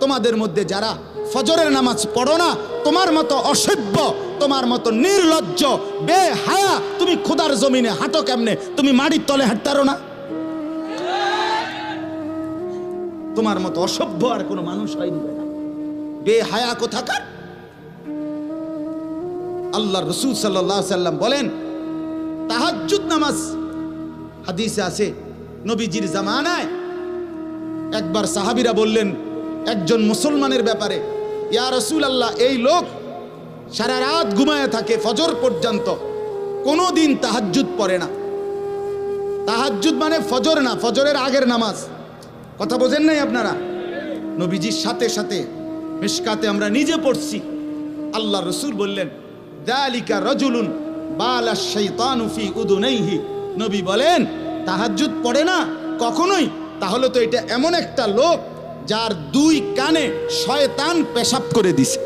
তোমাদের মধ্যে যারা ফজরের নামাজ পড়ো না, তোমার মতো অসভ্য, তোমার মতো নির্লজ্জ, বেহায়া, তুমি খোদার জমিনে হাঁটো কেমনে? তুমি মাটির তলে হাঁটতারো না? তোমার মতো অসভ্য আর কোনো মানুষ হয়নি না, বেহায়া কোথাকার। আল্লাহ রসুল সাল্লাল্লাহু আলাইহি সাল্লাম বলেন তাহাজ্জুদ নামাজ, হাদিসে আছে নবীজির জামানায় একবার সাহাবীরা বললেন একজন মুসলমানের ব্যাপারে, ইয়া রাসূলুল্লাহ, এই লোক সারা রাত ঘুমায় থাকে ফজর পর্যন্ত, কোনোদিন তাহাজ্জুদ পড়ে না। তাহাজ্জুদ মানে ফজর না, ফজরের আগের নামাজ। কথা বোঝেন নাই আপনারা? নবীজির সাথে সাথে মিশকাতে আমরা নিজে পড়ছি, আল্লাহ রসুল বললেন যালিকা রাজুলুন বালা শাইতানু ফি উদুনাইহি। নবী বলেন তাহাজ্জুদ পড়ে না কখনোই, তাহলে তো এটা এমন একটা লোক যার দুই কানে শয়তান পেশাব করে দিছে।